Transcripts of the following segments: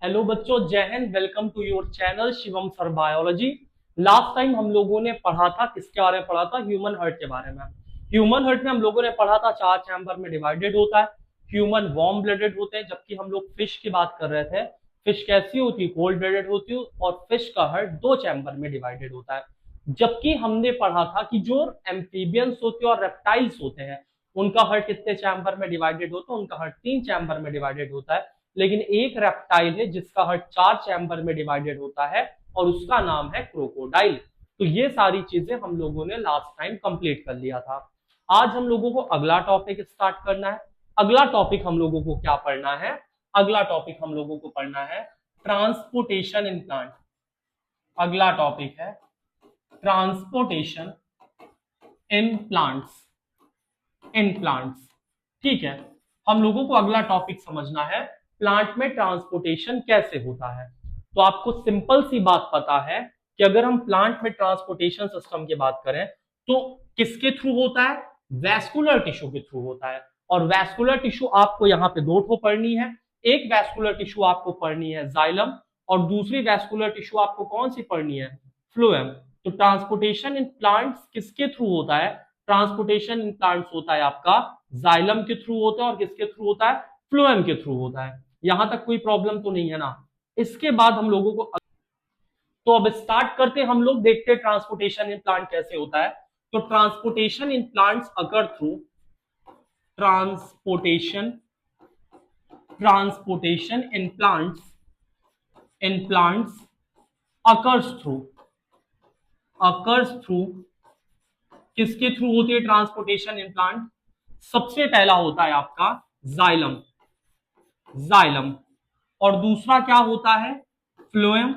Hello बच्चों, जय हिंद। Welcome to your channel Shivam sir biology. Last time हम लोगों ने पढ़ा था, किसके बारे में पढ़ा था? ह्यूमन हार्ट के बारे में। ह्यूमन हार्ट में हम लोगों ने पढ़ा था 4 चैम्बर में डिवाइडेड होता है। ह्यूमन वार्म ब्लडेड होते हैं, जबकि हम लोग फिश की बात कर रहे थे। फिश कैसी होती है? कोल्ड ब्लडेड होती है। और फिश का हार्ट 2 चैम्बर में डिवाइडेड होता है। जबकि हमने पढ़ा था कि जो एम्फीबियंस होते हैं और रेप्टाइल्स होते हैं, उनका हार्ट कितने चैम्बर में डिवाइडेड होता है? उनका हार्ट 3 चैम्बर में डिवाइडेड होता है। लेकिन एक रेप्टाइल है जिसका हार्ट 4 चैम्बर में डिवाइडेड होता है, और उसका नाम है क्रोकोडाइल। तो ये सारी चीजें हम लोगों ने लास्ट टाइम कंप्लीट कर लिया था। आज हम लोगों को अगला टॉपिक स्टार्ट करना है। अगला टॉपिक हम लोगों को क्या पढ़ना है? अगला टॉपिक हम लोगों को पढ़ना है ट्रांसपोर्टेशन इन प्लांट। अगला टॉपिक है transportation in plants. In plants, ठीक है। हम लोगों को अगला टॉपिक समझना है प्लांट में ट्रांसपोर्टेशन कैसे होता है। तो आपको सिंपल सी बात पता है कि अगर हम प्लांट में ट्रांसपोर्टेशन सिस्टम की बात करें तो किसके थ्रू होता है? वैस्कुलर टिश्यू के थ्रू होता है। और वैस्कुलर टिश्यू आपको यहाँ पे 2 पढ़नी है। एक वैस्कुलर टिश्यू आपको पढ़नी है जाइलम, और दूसरी वैस्कुलर टिश्यू आपको कौन सी पढ़नी है? फ्लोएम। तो ट्रांसपोर्टेशन इन प्लांट्स किसके थ्रू होता है? ट्रांसपोर्टेशन इन प्लांट्स होता है आपका जाइलम के थ्रू होता है। और किसके थ्रू होता है? फ्लोएम के थ्रू होता है। यहां तक कोई प्रॉब्लम तो नहीं है ना? इसके बाद हम लोगों को, तो अब स्टार्ट करते हैं, हम लोग देखते हैं ट्रांसपोर्टेशन इन प्लांट कैसे होता है। तो transportation in plants occur through transportation transportation in plants occurs through किसके थ्रू होती है ट्रांसपोर्टेशन इन प्लांट? सबसे पहला होता है आपका जाइलम। जाइलम। और दूसरा क्या होता है? फ्लोएम।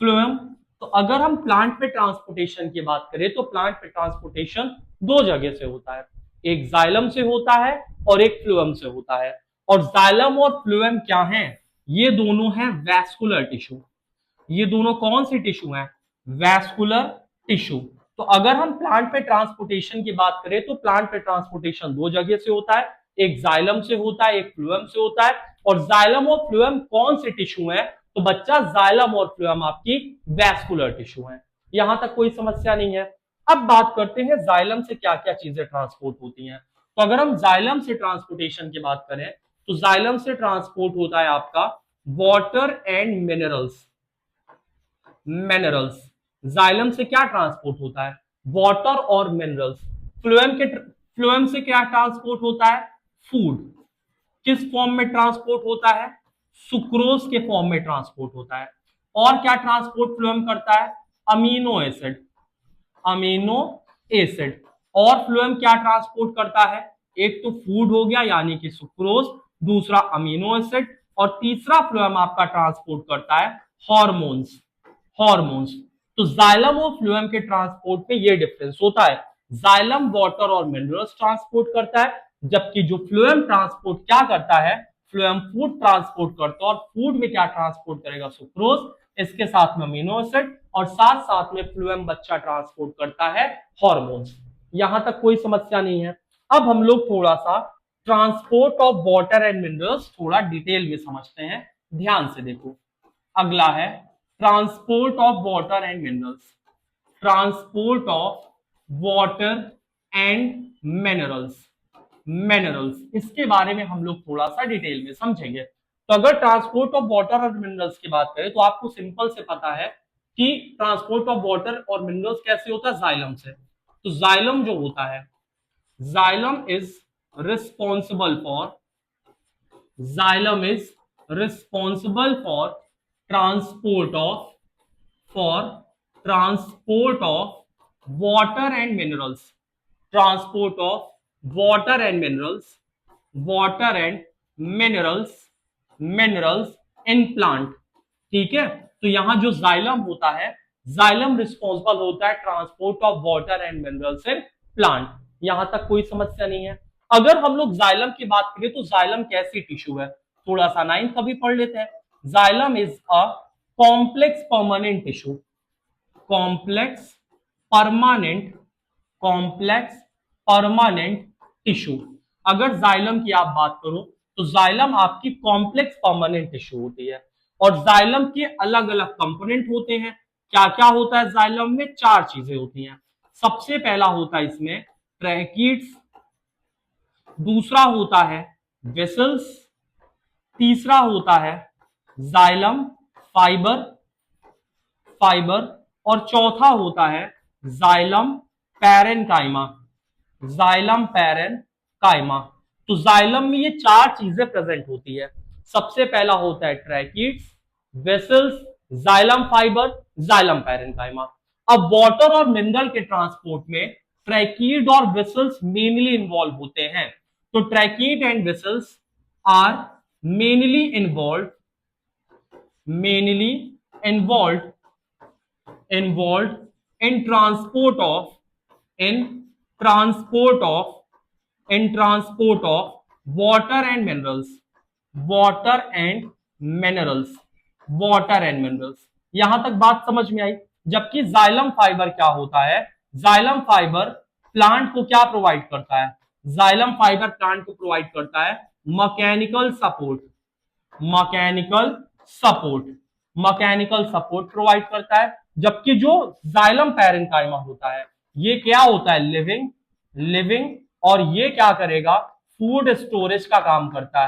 फ्लोएम। तो अगर हम प्लांट में ट्रांसपोर्टेशन की बात करें तो प्लांट में ट्रांसपोर्टेशन 2 जगह से होता है। एक जाइलम से होता है और एक फ्लोएम से होता है। और जाइलम और फ्लोएम क्या हैं? ये दोनों हैं वैस्कुलर टिश्यू। ये दोनों कौन सी टिश्यू हैं? Vascular tissue. तो अगर हम प्लांट पे ट्रांसपोर्टेशन की बात करें तो प्लांट पे ट्रांसपोर्टेशन 2 जगह से होता है। एक जाइलम से होता है, एक फ्लोएम से होता है। और जाइलम और फ्लोएम कौन से टिश्यू हैं? तो बच्चा जाइलम और फ्लोएम आपकी वैस्कुलर टिश्यू हैं। यहां तक कोई समस्या नहीं है। अब बात करते हैं जाइलम से क्या क्या चीजें ट्रांसपोर्ट होती हैं। तो अगर हम जाइलम से ट्रांसपोर्टेशन की बात करें तो जाइलम से ट्रांसपोर्ट होता है आपका water and minerals. Minerals. Xylem से क्या ट्रांसपोर्ट होता है? वाटर और मिनरल्स। फ्लोएम से क्या ट्रांसपोर्ट होता है? फूड। किस फॉर्म में ट्रांसपोर्ट होता है? सुक्रोज के फॉर्म में ट्रांसपोर्ट होता है। और क्या ट्रांसपोर्ट फ्लोएम करता है? Amino acid. Amino acid. और फ्लोएम क्या ट्रांसपोर्ट करता है? एक तो फूड हो गया यानी कि सुक्रोज, दूसरा अमीनो एसिड, और तीसरा फ्लोएम आपका ट्रांसपोर्ट करता है हॉर्मोन्स। हॉर्मोन्स। तो जाइलम और फ्लोएम के ट्रांसपोर्ट में ये डिफरेंस होता है। जाइलम वाटर और मिनरल्स ट्रांसपोर्ट करता है, जबकि जो फ्लोएम ट्रांसपोर्ट क्या करता है? फ्लोएम फूड ट्रांसपोर्ट करता है। और फूड में क्या ट्रांसपोर्ट करेगा? सुक्रोज, इसके साथ में अमीनो एसिड, और साथ साथ में फ्लोएम बच्चा ट्रांसपोर्ट करता है हॉर्मोन्स। यहां तक कोई समस्या नहीं है। अब हम लोग थोड़ा सा transport of water and minerals थोड़ा डिटेल में समझते हैं। ध्यान से देखो। अगला है transport of water and minerals. Transport of water and minerals. Minerals, इसके बारे में हम लोग थोड़ा सा डिटेल में समझेंगे। तो अगर ट्रांसपोर्ट ऑफ वाटर और मिनरल्स की बात करें तो आपको सिंपल से पता है कि ट्रांसपोर्ट ऑफ वाटर और मिनरल्स कैसे होता है? जाइलम से। तो जाइलम जो होता है, xylem is responsible for xylem is responsible transport of for transport of water and minerals. Transport of water and minerals. Water and minerals. Minerals in plant. ठीक है। तो यहां जो जाइलम होता है, जाइलम रिस्पॉन्सिबल होता है transport of water and minerals in plant. यहां तक कोई समस्या नहीं है। अगर हम लोग जाइलम की बात करें तो जाइलम कैसी टिश्यू है? थोड़ा सा 9th का भी पढ़ लेते हैं। Xylem is a complex permanent tissue. Complex permanent complex permanent tissue. अगर जाइलम की आप बात करो तो जाइलम आपकी कॉम्प्लेक्स परमानेंट टिश्यू होती है। और जाइलम के अलग अलग कंपोनेंट होते हैं। क्या क्या होता है जाइलम में? 4 चीजें होती हैं। सबसे पहला होता है इसमें ट्रैकीड्स, दूसरा होता है वेसल्स, तीसरा होता है जाइलम फाइबर फाइबर और चौथा होता है जाइलम पैरेनकाइमा। Xylem parenchyma. तो जाइलम में ये 4 चीजें प्रेजेंट होती है। सबसे पहला होता है tracheids, vessels, xylem fibre, xylem parenchyma. अब वाटर और मिनरल के ट्रांसपोर्ट में ट्रैकीड और वेसल्स मेनली इन्वॉल्व होते हैं। तो tracheid and vessels are mainly involve involved in transport of water and minerals। यहां तक बात समझ में आई। जबकि जाइलम फाइबर क्या होता है? जाइलम फाइबर प्लांट को क्या प्रोवाइड करता है? जाइलम फाइबर प्लांट को प्रोवाइड करता है mechanical support mechanical support provide करता है। जबकि जो जाइलम पैरेनकाइमा होता है ये क्या होता है? लिविंग और ये क्या करेगा? फूड स्टोरेज का काम करता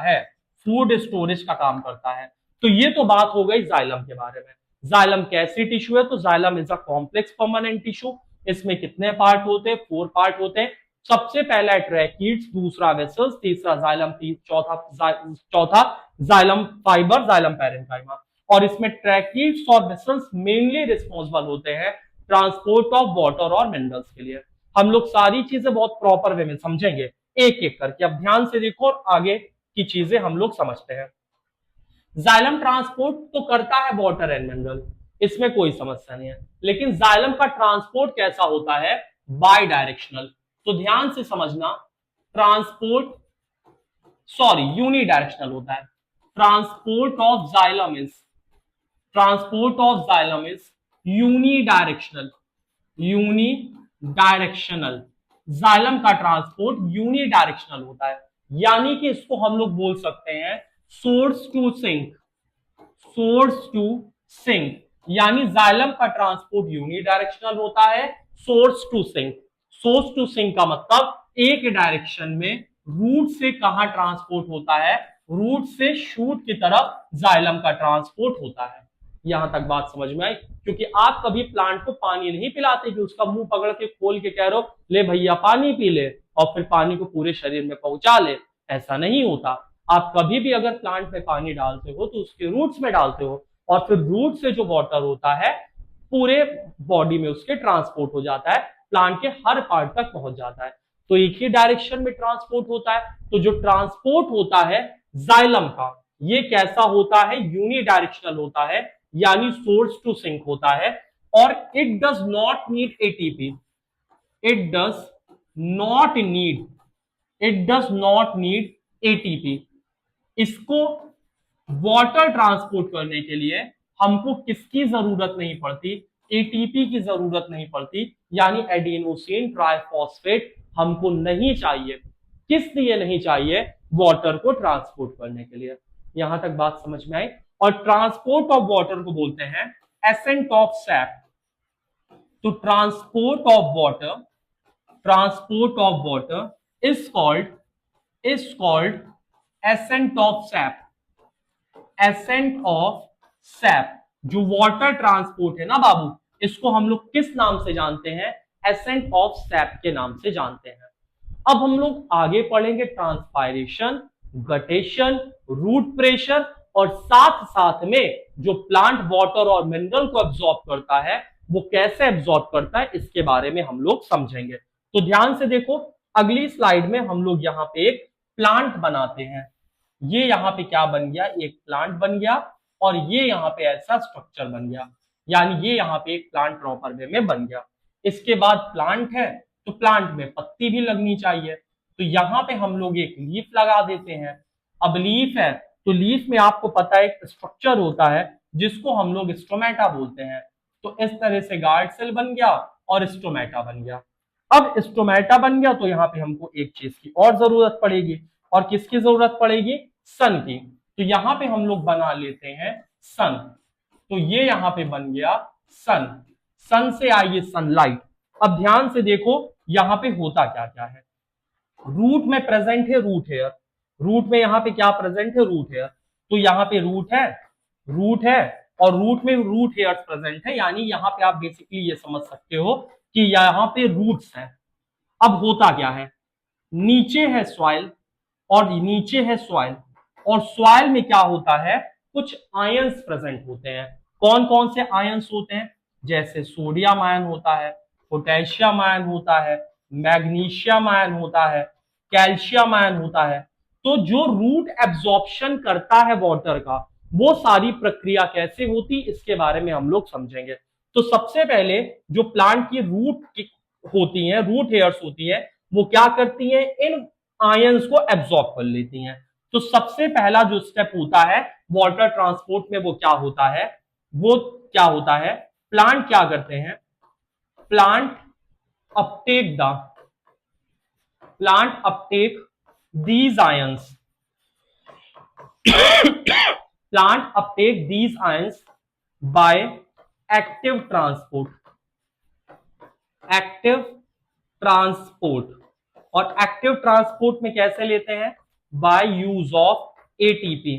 है। तो ये तो बात हो गई जाइलम के बारे में। जाइलम कैसी टिश्यू है? तो xylem is a complex permanent tissue. इसमें कितने पार्ट होते हैं? 4 पार्ट होते हैं। सबसे पहला है ट्रैकीड्स, दूसरा वेसल्स, तीसरा जाइलम, चौथा जाइलम फाइबर, जाइलम पैरेनकाइमा। और इसमें ट्रैकीड्स और वेसल्स मेनली रिस्पॉन्सिबल होते हैं ट्रांसपोर्ट ऑफ वाटर और मिनरल्स के लिए। हम लोग सारी चीजें बहुत प्रॉपर वे में समझेंगे एक एक करके। अब ध्यान से देखो और आगे की चीजें हम लोग समझते हैं। जाइलम ट्रांसपोर्ट तो करता है वाटर एंड मिनरल, इसमें कोई समस्या नहीं है। लेकिन जाइलम का ट्रांसपोर्ट कैसा होता है? By directional. तो ध्यान से समझना, यूनिडायरेक्शनल होता है। Transport of xylem is unidirectional. Xylem का ट्रांसपोर्ट यूनिडायरेक्शनल होता है। यानी कि इसको हम लोग बोल सकते हैं सोर्स टू सिंक। यानी जाइलम का ट्रांसपोर्ट यूनिडायरेक्शनल होता है। सोर्स टू सिंक का मतलब एक डायरेक्शन में रूट से कहां ट्रांसपोर्ट होता है? रूट से शूट की तरफ जाइलम का ट्रांसपोर्ट होता है। यहां तक बात समझ में आई? क्योंकि आप कभी प्लांट को पानी नहीं पिलाते कि उसका मुंह पकड़ के खोल के कह रहे हो ले भैया पानी पी ले और फिर पानी को पूरे शरीर में पहुंचा ले। ऐसा नहीं होता। आप कभी भी अगर प्लांट में पानी डालते हो तो उसके रूट्स में डालते हो और फिर रूट से जो वाटर होता है पूरे बॉडी में उसके ट्रांसपोर्ट हो जाता है, प्लांट के हर पार्ट तक पहुंच जाता है। तो एक ही डायरेक्शन में ट्रांसपोर्ट होता है। तो जो ट्रांसपोर्ट होता है जाइलम का ये कैसा होता है? यूनिडायरेक्शनल होता है, यानी सोर्स टू सिंक होता है। और it does not need ATP. It does not need ATP. इसको वाटर ट्रांसपोर्ट करने के लिए हमको किसकी जरूरत नहीं पड़ती? एटीपी की जरूरत नहीं पड़ती, यानी एडिनोसिन ट्राइफॉस्फेट हमको नहीं चाहिए। किस लिए नहीं चाहिए? वाटर को ट्रांसपोर्ट करने के लिए। यहां तक बात समझ में आई? और ट्रांसपोर्ट ऑफ वाटर को बोलते हैं एसेंट ऑफ सैप। तो transport of water is called ascent of SAP. जो वाटर ट्रांसपोर्ट है ना बाबू, इसको हम लोग किस नाम से जानते हैं? एसेंट ऑफ सैप के नाम से जानते हैं। अब हम लोग आगे पढ़ेंगे ट्रांसपायरेशन, गटेशन, रूट प्रेशर और साथ साथ में जो प्लांट वाटर और मिनरल को एब्जॉर्ब करता है वो कैसे एब्जॉर्ब करता है इसके बारे में हम लोग समझेंगे। तो ध्यान से देखो, अगली स्लाइड में हम लोग यहाँ पे एक प्लांट बनाते हैं। ये यहाँ पे क्या बन गया? एक प्लांट बन गया और ये यहाँ पे ऐसा स्ट्रक्चर बन गया, यानी ये यहाँ पे एक प्लांट प्रॉपर वे में बन गया। इसके बाद प्लांट है तो प्लांट में पत्ती भी लगनी चाहिए। तो यहाँ पे हम लोग एक लीफ लगा देते हैं। अब लीफ है तो लीफ में आपको पता है एक स्ट्रक्चर होता है जिसको हम लोग स्टोमेटा बोलते हैं। तो इस तरह से गार्ड सेल बन गया और स्टोमेटा बन गया। अब स्टोमेटा बन गया तो यहाँ पे हमको एक चीज की और जरूरत पड़ेगी। और किसकी जरूरत पड़ेगी? सन की। तो यहाँ पे हम लोग बना लेते हैं सन। तो ये यहां पे बन गया सन, सन से आई है सनलाइट। अब ध्यान से देखो यहां पे होता क्या क्या है। रूट में प्रेजेंट है रूट हेयर, रूट में यहां पे क्या प्रेजेंट है रूट हेयर। तो यहां पे रूट है, रूट है, और रूट में रूट हेयर प्रेजेंट है, यानी यहां पे आप बेसिकली ये समझ सकते हो कि यहां पे रूट्स हैं। अब होता क्या है, नीचे है सॉइल, और नीचे है सॉइल, और सॉइल में क्या होता है, कुछ आयंस प्रेजेंट होते हैं। कौन कौन से आयंस होते हैं, जैसे सोडियम आयन होता है, पोटेशियम आयन होता है, मैग्नीशियम आयन होता है, कैल्शियम आयन होता है। तो जो रूट एब्जॉर्प्शन करता है वाटर का, वो सारी प्रक्रिया कैसे होती इसके बारे में हम लोग समझेंगे। तो सबसे पहले जो प्लांट की रूट होती हैं, रूट हेयर्स होती हैं, वो क्या करती हैं, इन आयंस को एब्जॉर्ब कर लेती हैं। तो सबसे पहला जो स्टेप होता है वाटर ट्रांसपोर्ट में, वो क्या होता है, वो क्या होता है, प्लांट क्या करते हैं, plant Uptake the plant Uptake these ions plant Uptake these ions by active transport, active transport. और एक्टिव ट्रांसपोर्ट में कैसे लेते हैं, by use of ATP,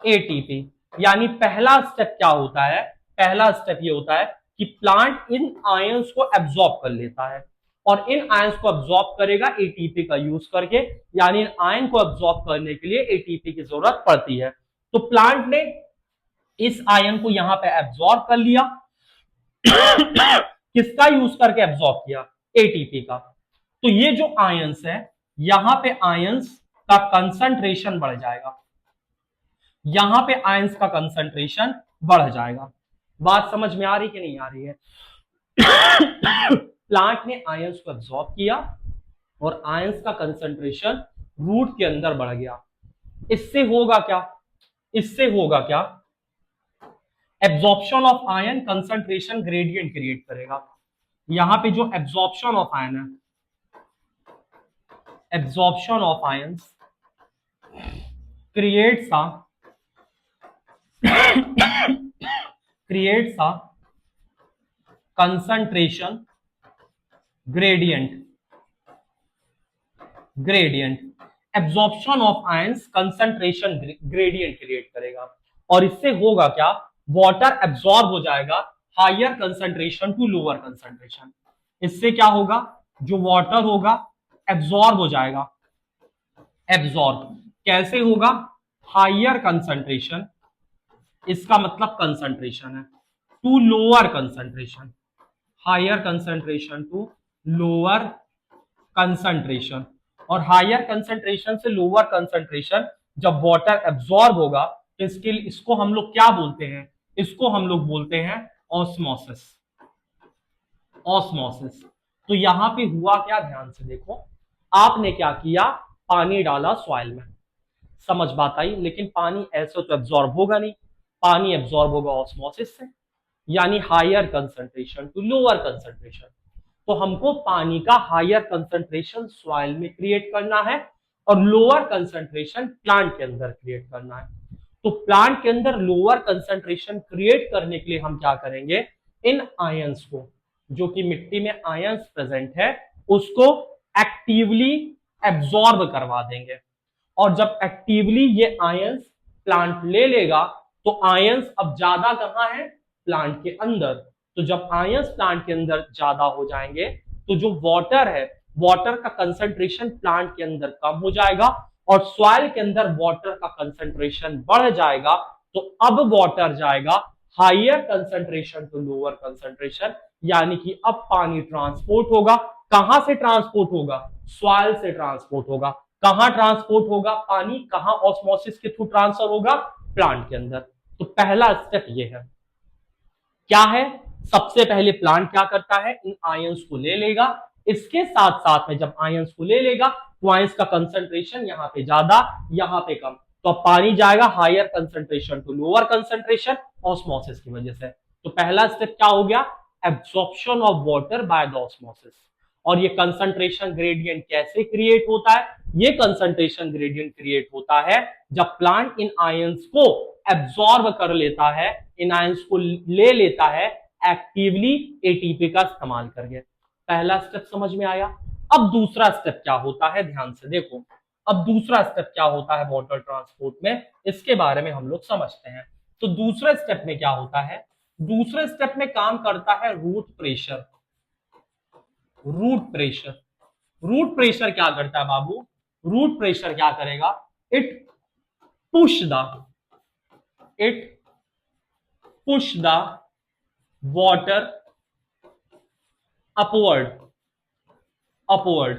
ATP. यानी पहला स्टेप क्या होता है, पहला स्टेप ये होता है कि प्लांट इन आयंस को एब्जॉर्ब कर लेता है, और इन आयंस को एब्जॉर्ब करेगा एटीपी का यूज करके, यानी इन आयन को एब्जॉर्ब करने के लिए एटीपी की जरूरत पड़ती है। तो प्लांट ने इस आयन को यहां पे एब्जॉर्ब कर लिया किसका यूज करके एब्जॉर्ब किया, एटीपी का। तो ये जो आयंस है, यहां पे आयंस का कंसंट्रेशन बढ़ जाएगा, यहां पे आयंस का कंसंट्रेशन बढ़ जाएगा। बात समझ में आ रही कि नहीं आ रही है। प्लांट ने आयंस को एब्जॉर्ब किया और आयंस का कंसंट्रेशन रूट के अंदर बढ़ गया। इससे होगा क्या, इससे होगा क्या, absorption of ion concentration gradient create करेगा। यहां पे जो एब्जॉर्प्शन ऑफ आयन है, absorption of ions creates a creates a concentration gradient, gradient absorption of ions concentration gradient create करेगा। और इससे होगा क्या, वाटर एब्जॉर्ब हो जाएगा higher concentration to lower concentration. इससे क्या होगा, जो वाटर होगा एब्जॉर्ब हो जाएगा, एब्जॉर्ब कैसे होगा, हायर कंसंट्रेशन, इसका मतलब कंसंट्रेशन है, to lower concentration, higher concentration to lower concentration. और हायर कंसंट्रेशन से लोअर कंसंट्रेशन जब वाटर एब्जॉर्ब होगा, इसके लिए इसको हम लोग क्या बोलते हैं, इसको हम लोग बोलते हैं ऑस्मोसिस, ऑस्मोसिस। तो यहां पे हुआ क्या, ध्यान से देखो, आपने क्या किया, पानी डाला सॉइल में, समझ बात आई, लेकिन पानी ऐसे तो एब्जॉर्ब होगा नहीं, पानी एब्जॉर्ब होगा ऑस्मोसिस से, यानी higher concentration to lower concentration. तो हमको पानी का हायर कंसंट्रेशन सॉइल में क्रिएट करना है और लोअर कंसंट्रेशन प्लांट के अंदर क्रिएट करना है। तो प्लांट के अंदर लोअर कंसंट्रेशन क्रिएट करने के लिए हम क्या करेंगे, इन आयंस को, जो कि मिट्टी में आयंस प्रेजेंट है, उसको एक्टिवली एब्जॉर्ब करवा देंगे। और जब एक्टिवली ये आयंस प्लांट ले लेगा, तो आयंस अब ज्यादा कहां है, प्लांट के अंदर। तो जब आयंस प्लांट के अंदर ज्यादा हो जाएंगे, तो जो वाटर है, वाटर का कंसंट्रेशन प्लांट के अंदर कम हो जाएगा, और सॉइल के अंदर वाटर का कंसंट्रेशन बढ़ जाएगा। तो अब वाटर जाएगा higher concentration to lower concentration, यानी कि अब पानी ट्रांसपोर्ट होगा। कहां से ट्रांसपोर्ट होगा, सॉइल से ट्रांसपोर्ट होगा। कहां ट्रांसपोर्ट होगा पानी, कहां ऑस्मोसिस के थ्रू ट्रांसफर होगा, प्लांट के अंदर। तो पहला स्टेप ये है, क्या है, सबसे पहले प्लांट क्या करता है, इन आयंस को ले लेगा। इसके साथ साथ में जब आयंस को ले लेगा, तो आयंस का कंसंट्रेशन यहां पे ज्यादा, यहां पे कम, तो अब पानी जाएगा higher concentration to lower concentration osmosis की वजह से। तो पहला स्टेप क्या हो गया, absorption of water by the osmosis. और ये कंसंट्रेशन ग्रेडियंट कैसे क्रिएट होता है, ये कंसंट्रेशन ग्रेडियंट क्रिएट होता है जब प्लांट इन आयंस को एब्जॉर्ब कर लेता है, इन आयंस को ले लेता है एक्टिवली एटीपी का इस्तेमाल करके। पहला स्टेप समझ में आया। अब दूसरा स्टेप क्या होता है, ध्यान से देखो। अब दूसरा स्टेप क्या होता है वाटर ट्रांसपोर्ट में, इसके बारे में हम लोग समझते हैं। तो दूसरे स्टेप में क्या होता है, दूसरे स्टेप में काम करता है root pressure. Root pressure, root pressure क्या करता है बाबू, रूट प्रेशर क्या करेगा, it push the it push the water upward. Upward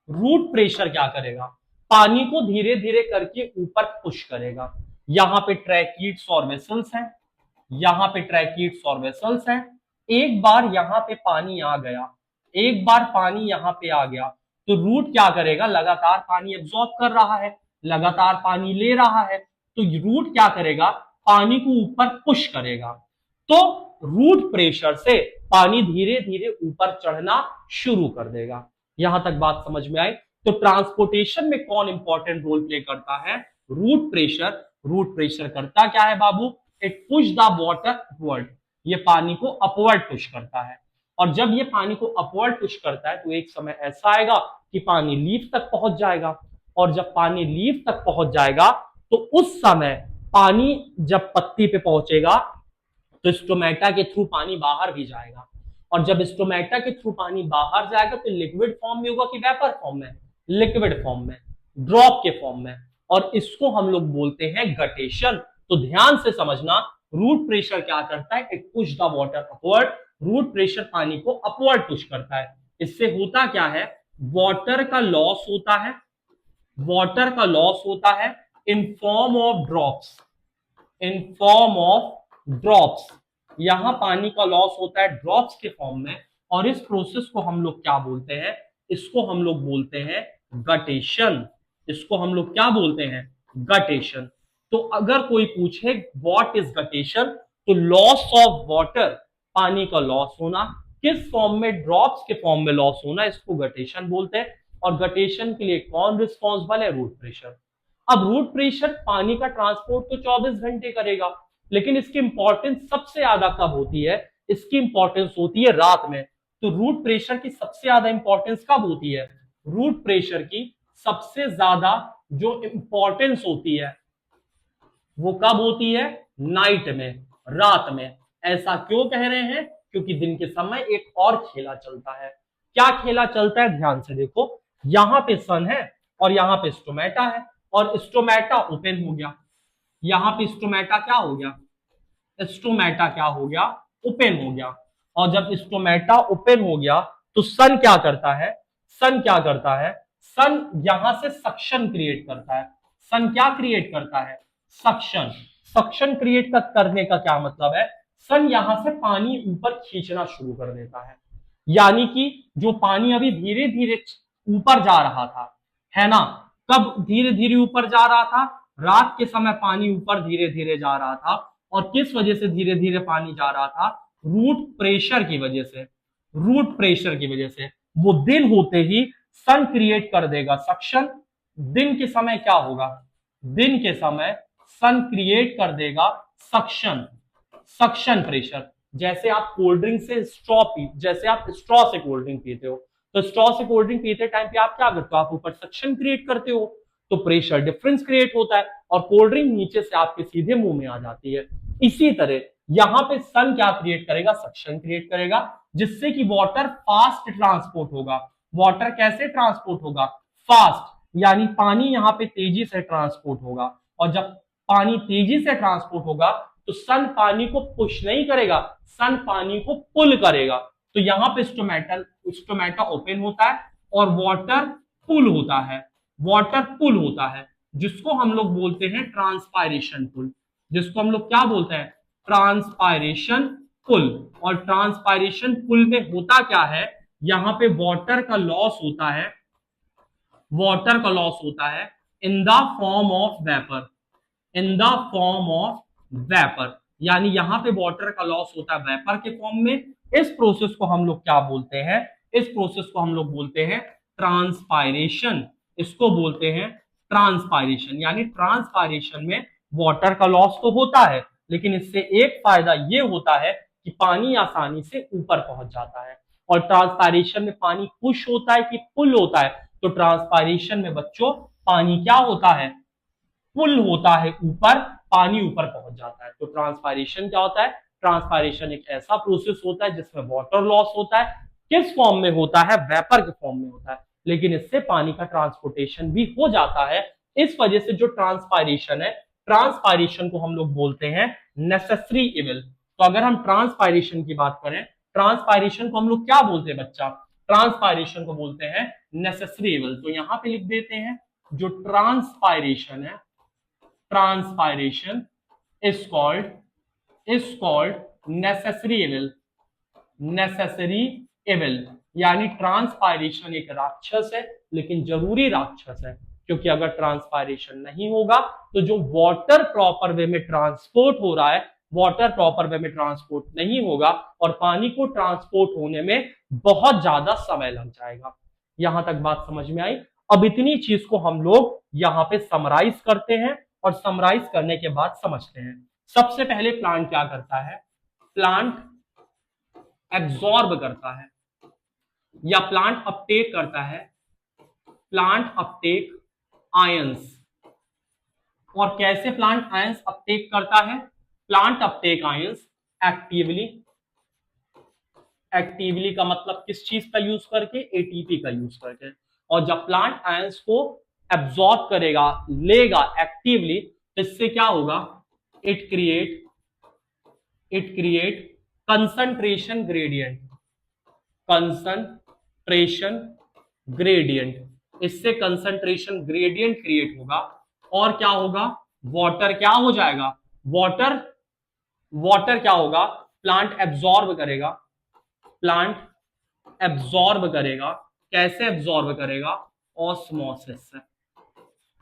root pressure क्या करेगा, पानी को धीरे धीरे करके ऊपर पुश करेगा। यहां पे ट्रैकिड्स और वेसल्स हैं, यहां पे ट्रैकिड्स और वेसल्स हैं। एक बार यहां पे पानी आ गया, एक बार पानी यहां पे आ गया, तो रूट क्या करेगा, लगातार पानी एब्जॉर्ब कर रहा है, लगातार पानी ले रहा है, तो रूट क्या करेगा, पानी को ऊपर पुश करेगा। तो रूट प्रेशर से पानी धीरे धीरे ऊपर चढ़ना शुरू कर देगा। यहां तक बात समझ में आई। तो ट्रांसपोर्टेशन में कौन इंपॉर्टेंट रोल प्ले करता है, रूट प्रेशर। रूट प्रेशर करता क्या है बाबू, it push the water upward, ये पानी को अपवर्ड पुश करता है। और जब ये पानी को अपवर्ड पुश करता है तो एक समय ऐसा आएगा कि पानी लीफ तक पहुंच जाएगा। और जब पानी लीफ तक पहुंच जाएगा तो उस समय पानी जब पत्ती पे पहुंचेगा तो स्टोमेटा के थ्रू पानी बाहर भी जाएगा। और जब स्टोमेटा के थ्रू पानी बाहर जाएगा तो लिक्विड फॉर्म में होगा कि वेपर फॉर्म में, लिक्विड फॉर्म में, ड्रॉप के फॉर्म में। और इसको हम लोग बोलते हैं गटेशन। तो ध्यान से समझना, रूट प्रेशर क्या करता है, it push the water upward. Root pressure पानी को अपवर्ड पुश करता है। इससे होता क्या है, वाटर का लॉस होता है, वाटर का लॉस होता है in form of drops, in form of drops. यहां पानी का लॉस होता है ड्रॉप्स के फॉर्म में। और इस प्रोसेस को हम लोग क्या बोलते हैं, इसको हम लोग बोलते हैं गटेशन। इसको हम लोग क्या बोलते हैं, गटेशन। तो अगर कोई पूछे व्हाट इज गटेशन, तो लॉस ऑफ वाटर, पानी का लॉस होना, किस फॉर्म में, ड्रॉप्स के फॉर्म में लॉस होना, इसको गटेशन बोलते हैं। और गटेशन के लिए कौन रिस्पॉन्सिबल है, रूट प्रेशर। अब रूट प्रेशर पानी का ट्रांसपोर्ट तो 24 घंटे करेगा, लेकिन इसकी इंपॉर्टेंस सबसे ज्यादा कब होती है, इसकी इंपॉर्टेंस होती है रात में। तो रूट प्रेशर की सबसे ज्यादा इंपॉर्टेंस कब होती है, रूट प्रेशर की सबसे ज्यादा जो इंपॉर्टेंस होती है वो कब होती है, नाइट में, रात में। ऐसा क्यों कह रहे हैं, क्योंकि दिन के समय एक और खेला चलता है। क्या खेला चलता है, ध्यान से देखो। यहां पे सन है और यहां पे स्टोमेटा है, और स्टोमेटा ओपन हो गया। यहां पे स्टोमेटा क्या हो गया, स्टोमेटा क्या हो गया, ओपन हो गया। और जब स्टोमेटा ओपन हो गया तो सन क्या करता है, सन क्या करता है, सन यहां से सक्शन क्रिएट करता है। सन क्या क्रिएट करता है, सक्शन। सक्शन क्रिएट करने का क्या मतलब है, सन यहां से पानी ऊपर खींचना शुरू कर देता है। यानी कि जो पानी अभी धीरे धीरे ऊपर जा रहा था, है ना, कब धीरे धीरे ऊपर जा रहा था, रात के समय पानी ऊपर धीरे धीरे जा रहा था। और किस वजह से धीरे धीरे पानी जा रहा था, रूट प्रेशर की वजह से। रूट प्रेशर की वजह से वो दिन होते ही सन क्रिएट कर देगा सक्शन। दिन के समय क्या होगा, दिन के समय सन क्रिएट कर देगा सक्शन, सक्शन प्रेशर। जैसे आप कोल्ड ड्रिंक से स्ट्रॉ पी, जैसे आप स्ट्रॉ से कोल्ड ड्रिंक पीते हो, तो स्ट्रॉ से कोल्ड ड्रिंक पीते टाइम पे आप क्या करते हो, आप ऊपर सक्शन क्रिएट करते हो, तो प्रेशर डिफरेंस क्रिएट होता है और कोल्ड ड्रिंक नीचे से आपके सीधे मुंह में आ जाती है। इसी तरह यहां पे सन क्या क्रिएट करेगा, सक्शन क्रिएट करेगा, जिससे कि वाटर फास्ट ट्रांसपोर्ट होगा। वाटर कैसे ट्रांसपोर्ट होगा, फास्ट, यानी पानी यहां पे तेजी से ट्रांसपोर्ट होगा। और जब पानी तेजी से ट्रांसपोर्ट होगा तो सन पानी को पुश नहीं करेगा, सन पानी को पुल करेगा। तो यहां पे स्टोमेटा ओपन होता है और वाटर पुल होता है, वाटर पुल होता है, जिसको हम लोग बोलते हैं ट्रांसपायरेशन पुल। जिसको हम लोग क्या बोलते हैं, ट्रांसपायरेशन पुल। और ट्रांसपायरेशन पुल में होता क्या है, यहां पे वाटर का लॉस होता है, वाटर का लॉस होता है in the form of vapour, in the form of vapour. यानी यहां पे वाटर का लॉस होता है वेपर के फॉर्म में। इस प्रोसेस को हम लोग क्या बोलते हैं, इस प्रोसेस को हम लोग बोलते हैं ट्रांसपायरेशन। इसको बोलते हैं ट्रांसपायरेशन। यानी ट्रांसपायरेशन में वाटर का लॉस तो होता है, लेकिन इससे एक फायदा ये होता है कि पानी आसानी से ऊपर पहुंच जाता है। और ट्रांसपायरेशन में पानी पुश होता है कि पुल होता है? तो ट्रांसपायरेशन में बच्चों पानी क्या होता है? पुल होता है, ऊपर पानी ऊपर पहुंच जाता है। तो ट्रांसपायरेशन क्या होता है? ट्रांसपायरेशन एक ऐसा प्रोसेस होता है जिसमें वाटर लॉस होता है। किस फॉर्म में होता है? वेपर के फॉर्म में होता है, लेकिन इससे पानी का ट्रांसपोर्टेशन भी हो जाता है। इस वजह से जो ट्रांसपायरेशन है, ट्रांसपायरेशन को हम लोग बोलते हैं नेसेसरी इविल। तो अगर हम ट्रांसपायरेशन की बात करें, ट्रांसपायरेशन को हम लोग क्या बोलते हैं बच्चा? ट्रांसपायरेशन को बोलते हैं नेसेसरी इविल। तो यहां पे लिख देते हैं जो ट्रांसपायरेशन है, transpiration is called necessary evil। Necessary evil यानी ट्रांसपायरेशन एक राक्षस है, लेकिन जरूरी राक्षस है, क्योंकि अगर ट्रांसपायरेशन नहीं होगा तो जो वाटर प्रॉपर वे में ट्रांसपोर्ट हो रहा है, वाटर प्रॉपर वे में ट्रांसपोर्ट नहीं होगा और पानी को ट्रांसपोर्ट होने में बहुत ज्यादा समय लग जाएगा। यहां तक बात समझ में आई? अब इतनी चीज को हम लोग यहाँ पे समराइज करते हैं और समराइज करने के बाद समझते हैं। सबसे पहले प्लांट क्या करता है? प्लांट एब्जॉर्ब करता है या प्लांट अपटेक करता है, प्लांट अपटेक आयंस। और कैसे प्लांट आयंस अपटेक करता है? Plant Uptake ions actively. Actively का मतलब किस चीज का यूज करके? एटीपी का यूज करके। और जब प्लांट आयंस को एब्जॉर्ब करेगा, लेगा एक्टिवली, तो इससे क्या होगा? It create concentration gradient. Concentration gradient, इससे कंसंट्रेशन ग्रेडियंट क्रिएट होगा। और क्या होगा? वाटर क्या हो जाएगा? वाटर क्या होगा? प्लांट एब्जॉर्ब करेगा। प्लांट एब्जॉर्ब करेगा। कैसे एब्जॉर्ब करेगा? ऑस्मोसिस से,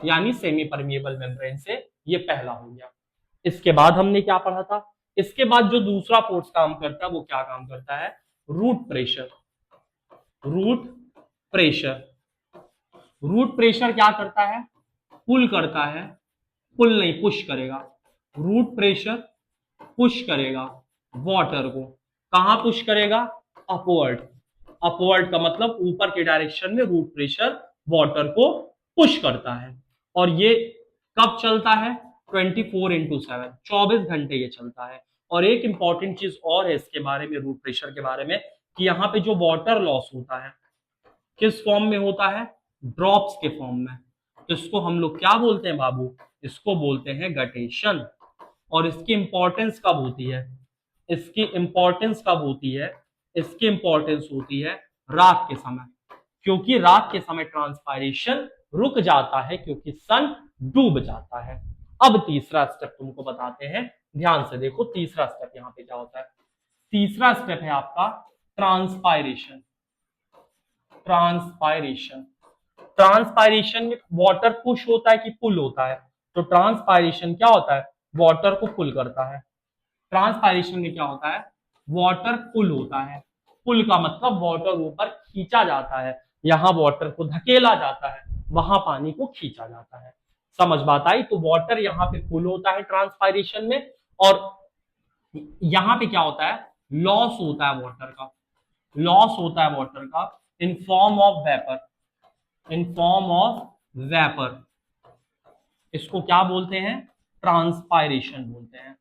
यानी सेमी परमिएबल मेम्ब्रेन से। ये पहला हो गया। इसके बाद हमने क्या पढ़ा था? इसके बाद जो दूसरा फोर्स काम करता है वो क्या काम करता है? Root pressure. Root pressure, root pressure क्या करता है? पुल करता है। पुल नहीं, पुश करेगा। रूट प्रेशर पुश करेगा वाटर को। कहां पुश करेगा? अपवर्ड। अपवर्ड का मतलब ऊपर के डायरेक्शन में रूट प्रेशर वाटर को पुश करता है। और ये कब चलता है? 24/7, 24 घंटे ये चलता है। और एक इंपॉर्टेंट चीज और है इसके बारे में, रूट प्रेशर के बारे में, कि यहाँ पे जो वाटर लॉस होता है किस फॉर्म में होता है? ड्रॉप्स के फॉर्म में। तो इसको हम लोग क्या बोलते हैं बाबू? इसको बोलते हैं गटेशन। और इसकी इंपॉर्टेंस कब होती है? इसकी इंपॉर्टेंस कब होती है? इसकी इंपॉर्टेंस होती है रात के समय, क्योंकि रात के समय ट्रांसपायरेशन रुक जाता है क्योंकि सन डूब जाता है। अब तीसरा स्टेप तुमको बताते हैं, ध्यान से देखो तीसरा स्टेप यहाँ पे क्या होता है। तीसरा स्टेप है आपका ट्रांसपायरेशन। ट्रांसपायरेशन, ट्रांसपायरेशन में वाटर पुश होता है कि पुल होता है? तो ट्रांसपायरेशन क्या होता है? वाटर को पुल करता है। ट्रांसपायरेशन में क्या होता है? वाटर पुल होता है। पुल का मतलब वाटर ऊपर खींचा जाता है, यहां वाटर को धकेला जाता है, वहां पानी को खींचा जाता है। समझ बात आई? तो वाटर यहाँ पे पुल होता है ट्रांसपायरेशन में, और यहां पे क्या होता है? लॉस होता है वाटर का। लॉस होता है वाटर का in form of vapour. In form of vapour. इसको क्या बोलते हैं? ट्रांसपायरेशन बोलते हैं।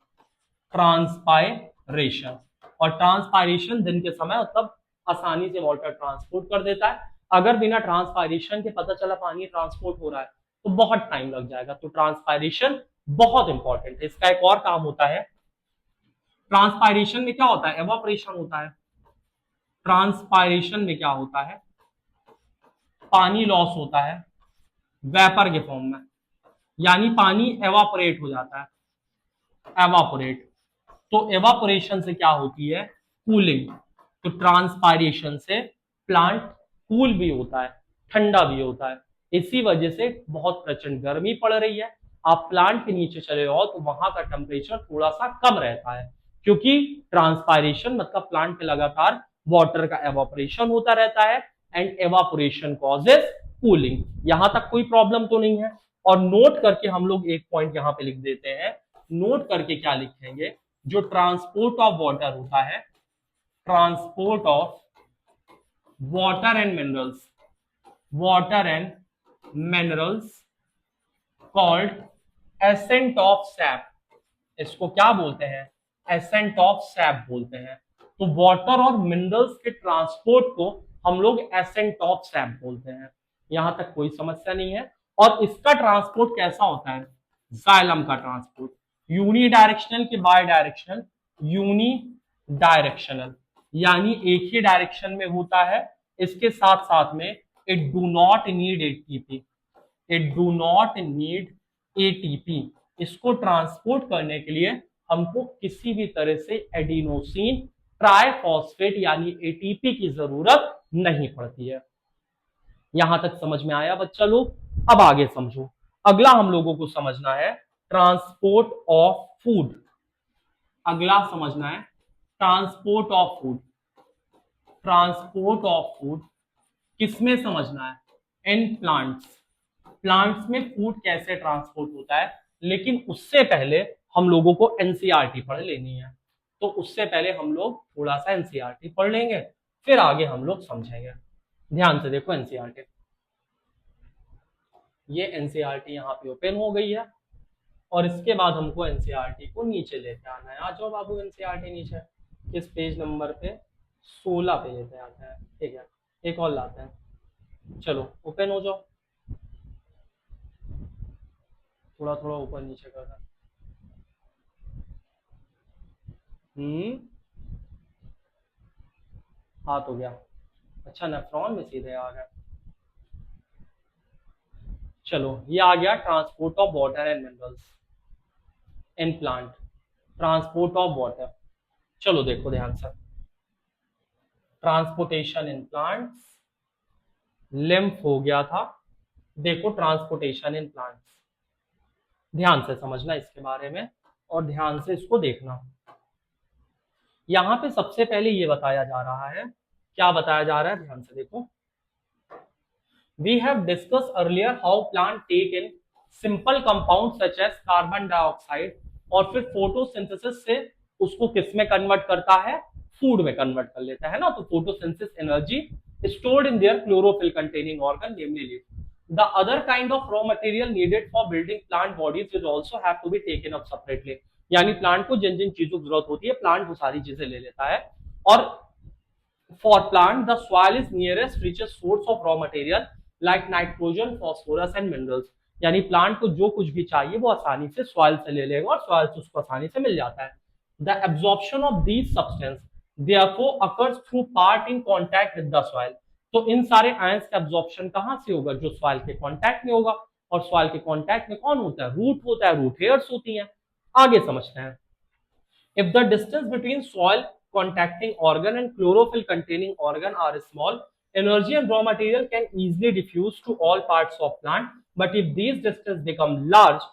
ट्रांसपायरेशन। और ट्रांसपायरेशन दिन के समय मतलब आसानी से वाटर ट्रांसपोर्ट कर देता है। अगर बिना ट्रांसपायरेशन के पता चला पानी ट्रांसपोर्ट हो रहा है तो बहुत टाइम लग जाएगा। तो ट्रांसपायरेशन बहुत इंपॉर्टेंट है। इसका एक और काम होता है, ट्रांसपायरेशन में क्या होता है? एवापोरेशन होता है। ट्रांसपायरेशन में क्या होता है? पानी लॉस होता है वेपर के फॉर्म में, यानी पानी एवापोरेट हो जाता है। एवापोरेट, तो एवापोरेशन से क्या होती है? कूलिंग। तो ट्रांसपायरेशन से प्लांट कूल भी होता है, ठंडा भी होता है। इसी वजह से बहुत प्रचंड गर्मी पड़ रही है, आप प्लांट के नीचे चले जाओ तो वहां का टेम्परेचर थोड़ा सा कम रहता है, क्योंकि ट्रांसपायरेशन मतलब प्लांट पे लगातार वाटर का एवापोरेशन होता रहता है एंड एवापोरेशन कॉजेस कूलिंग। यहां तक कोई प्रॉब्लम तो नहीं है? और नोट करके हम लोग एक पॉइंट यहां पे लिख देते हैं। नोट करके क्या लिखेंगे, जो ट्रांसपोर्ट ऑफ वाटर होता है, transport of water and minerals, water and minerals called ascent of SAP, इसको क्या बोलते हैं, एसेंट ऑफ सैप बोलते हैं। तो वाटर और मिनरल्स के ट्रांसपोर्ट को हम लोग एसेंट ऑफ सैप बोलते हैं। यहां तक कोई समस्या नहीं है। और इसका ट्रांसपोर्ट कैसा होता है, जाइलम का ट्रांसपोर्ट, यूनी डायरेक्शनल के बाय डायरेक्शनल, यूनी डायरेक्शनल यानी एक ही डायरेक्शन में होता है। इसके साथ साथ में it do not need ATP, it do not need ATP. इसको ट्रांसपोर्ट करने के लिए हमको किसी भी तरह से एडिनोसिन ट्राइफॉस्फेट यानी एटीपी की जरूरत नहीं पड़ती है। यहां तक समझ में आया बच्चा लोग? अब आगे समझो। अगला हम लोगों को समझना है ट्रांसपोर्ट ऑफ फूड। अगला समझना है transport of food. Transport of food किसमें समझना है, इन प्लांट्स। प्लांट्स में फूड कैसे ट्रांसपोर्ट होता है, लेकिन उससे पहले हम लोगों को एनसीईआरटी पढ़ लेनी है। तो उससे पहले हम लोग थोड़ा सा एनसीईआरटी पढ़ लेंगे, फिर आगे हम लोग समझेंगे। ध्यान से देखो एनसीईआरटी, ये एनसीईआरटी यहाँ पे ओपन हो गई है और इसके बाद हमको एनसीईआरटी को नीचे लेते आना है। आ जाओ बाबू एनसीईआरटी नीचे, किस पेज नंबर पे, 16 पे लेते आते हैं। ठीक है, एक और लाते हैं। चलो ओपन हो जाओ, थोड़ा थोड़ा ऊपर नीचे करना। हाथ हो गया। अच्छा नेफ्रॉन में सीधे आ गया। चलो ये आ गया transport of water and minerals in plant, transport of water. चलो देखो ध्यान से, ट्रांसपोर्टेशन इन प्लांट्स, लिम्फ हो गया था। देखो ट्रांसपोर्टेशन इन प्लांट्स, ध्यान से समझना इसके बारे में और ध्यान से इसको देखना। यहां पे सबसे पहले ये बताया जा रहा है, क्या बताया जा रहा है, ध्यान से देखो। We have discussed earlier how plant take in simple compounds such as carbon dioxide और फिर फोटोसिंथेसिस से उसको किस में कन्वर्ट करता है, फूड में कन्वर्ट कर लेता है ना। तो photosynthesis energy stored in their chlorophyll containing organ namely leaf. The other kind of raw material needed for building plant bodies is also have to be taken up separately. यानी plant को जिन जिन चीजों की जरूरत होती है प्लांट वो सारी चीजें ले लेता है। और for plant the soil is nearest richest source of raw material like nitrogen, phosphorus and minerals. यानी प्लांट को जो कुछ भी चाहिए वो आसानी से सॉइल से ले लेगा और सॉइल से उसको आसानी से मिल जाता है। The absorption of these substance therefore occurs through part in contact with the soil. तो इन सारे आयंस का एब्जॉर्प्शन कहां से होगा, जो सॉइल के कांटेक्ट में होगा। और सॉइल के कांटेक्ट में कौन होता है, रूट होता है, रूट हेयर्स होती हैं। आगे समझते हैं। If the distance between soil contacting organ and chlorophyll containing organ are small, energy and raw material can easily diffuse to all parts of plant. But if these distance become large,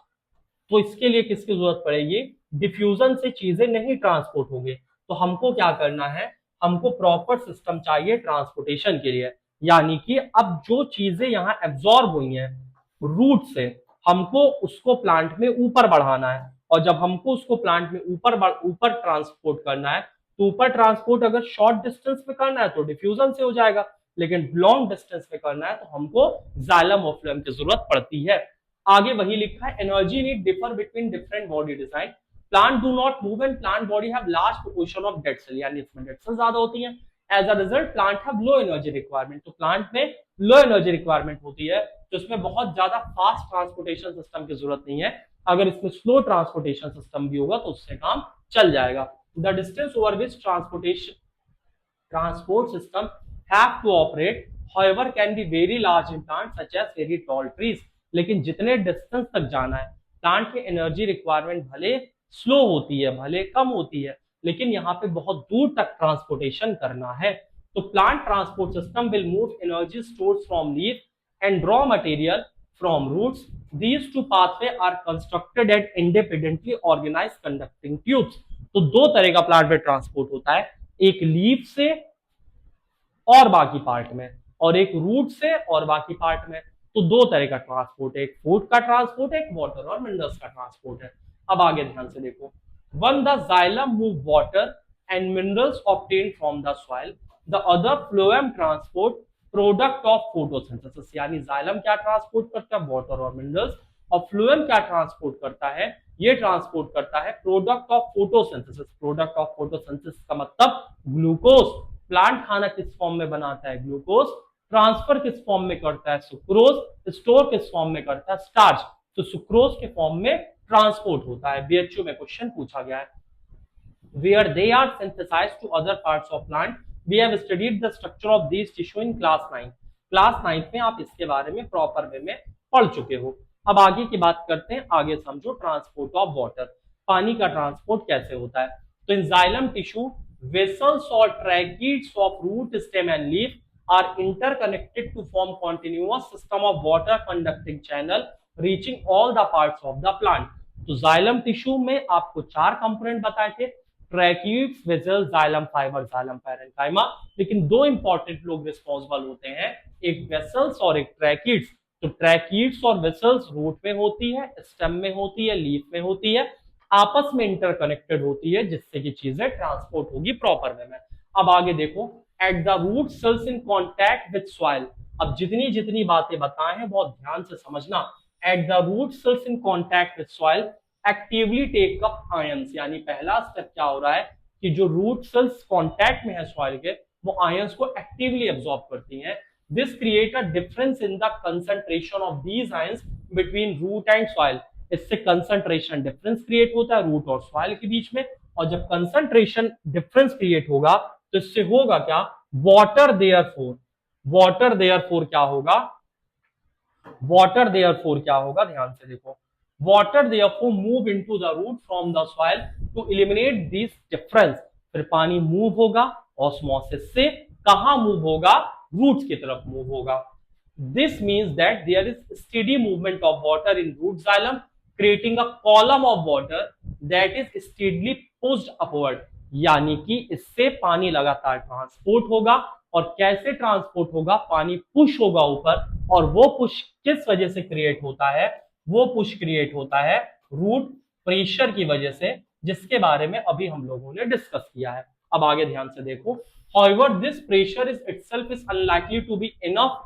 तो इसके लिए किसकी जरूरत पड़ेगी, diffusion से चीजें नहीं transport होंगे। तो हमको क्या करना है, हमको प्रॉपर सिस्टम चाहिए ट्रांसपोर्टेशन के लिए। यानी कि अब जो चीजें यहाँ एब्जॉर्ब हुई हैं रूट से, हमको उसको प्लांट में ऊपर बढ़ाना है। और जब हमको उसको प्लांट में ऊपर ट्रांसपोर्ट करना है, तो ऊपर ट्रांसपोर्ट अगर शॉर्ट डिस्टेंस में करना है तो डिफ्यूजन से हो जाएगा, लेकिन लॉन्ग डिस्टेंस में करना है तो हमको जाइलम और फ्लोएम की जरूरत पड़ती है। आगे वही लिखा है, energy need differ between different body design. Plant do not move and plant body have large proportion of dead cell, यानी इसमें डेड सेल ज्यादा होती हैं। As a result plant have low energy requirement, तो प्लांट में low energy requirement होती है, तो इसमें बहुत ज्यादा फास्ट ट्रांसपोर्टेशन सिस्टम की जरूरत नहीं है। अगर इसमें स्लो ट्रांसपोर्टेशन सिस्टम भी होगा तो उससे काम चल जाएगा। The distance over which transport system have to operate however can be very large in plants such as very tall trees. लेकिन जितने डिस्टेंस तक जाना है, प्लांट की एनर्जी रिक्वायरमेंट भले स्लो होती है, भले कम होती है, लेकिन यहाँ पे बहुत दूर तक ट्रांसपोर्टेशन करना है। तो plant transport system will move energy stored from leaf and raw material from roots. These two pathway are constructed at independently organized conducting tubes. तो दो तरह का प्लांट में ट्रांसपोर्ट होता है, एक लीफ से और बाकी पार्ट में, और एक रूट से और बाकी पार्ट में। तो दो तरह का ट्रांसपोर्ट है, एक फूड का ट्रांसपोर्ट है, एक वाटर और मिनरल्स का ट्रांसपोर्ट है। अब आगे ध्यान से देखो, one the xylem move water and minerals obtain from the soil, the other phloem transport product of photosynthesis. यानी जाइलम क्या ट्रांसपोर्ट करता है, वाटर और मिनरल्स, और फ्लोएम क्या ट्रांसपोर्ट करता है, ये ट्रांसपोर्ट करता है product of photosynthesis. Product of photosynthesis का मतलब ग्लूकोज। प्लांट खाना किस फॉर्म में बनाता है, ग्लूकोज। ट्रांसफर किस फॉर्म में करता है, सुक्रोज। स्टोर किस फॉर्म में करता है, स्टार्च। तो सुक्रोज के फॉर्म में ट्रांसपोर्ट होता है। बीएचयू में क्वेश्चन पूछा गया है, where they are synthesized to other parts of plant. We have studied the structure of these tissue in class 9. Class 9 में आप इसके बारे में प्रॉपर वे में पढ़ चुके हो। अब आगे की बात करते हैं, आगे समझो ट्रांसपोर्ट ऑफ वाटर, पानी का ट्रांसपोर्ट कैसे होता है। तो इन जाइलम टिश्यू वेसल्स और tracheids of root stem and leaf are interconnected to form continuous system of water conducting channel reaching all the parts of the plant. तो xylem tissue में आपको चार कंपोनेंट बताए थे, tracheids, vessels, xylem fibre, xylem parenchyma. लेकिन दो important लोग responsible होते हैं, एक वेसल्स और एक ट्रैकीड्स। तो ट्रैकीड्स और वेसल्स रूट में होती है, स्टेम में होती है, लीफ में होती है, आपस में इंटरकनेक्टेड होती है, जिससे कि चीजें ट्रांसपोर्ट होगी प्रॉपर वे में। अब आगे देखो, at the root cells in contact with soil. अब जितनी जितनी बातें बताए हैं बहुत ध्यान से समझना। At the root cells in contact with soil actively take up ions. यानी पहला स्टेप क्या हो रहा है कि जो रूट सेल्स कॉन्टैक्ट में है सॉइल के, वो आयंस को एक्टिवली एब्जॉर्ब करती हैं। This create a difference in the concentration of these ions between root and soil. इससे कंसंट्रेशन डिफरेंस क्रिएट होता है रूट और सॉइल के बीच में, और जब कंसंट्रेशन डिफरेंस क्रिएट होगा तो इससे होगा क्या, वाटर देयरफॉर। वाटर देयरफॉर क्या होगा, वाटर देयरफॉर क्या होगा, ध्यान से देखो, water therefore move into the root from the soil to eliminate this difference। फिर पानी मूव होगा ऑस्मोसिस से, कहां मूव होगा, रूट्स की तरफ मूव होगा। This means that there is steady movement of water in root xylem creating a column of water that is steadily pushed upward. यानी कि इससे पानी लगातार ट्रांसपोर्ट होगा, और कैसे ट्रांसपोर्ट होगा, पानी पुश होगा ऊपर, और वो पुश किस वजह से क्रिएट होता है, वो पुश क्रिएट होता है रूट प्रेशर की वजह से, जिसके बारे में अभी हम लोगों ने डिस्कस किया है। अब आगे ध्यान से देखो, however this pressure is itself is unlikely to be enough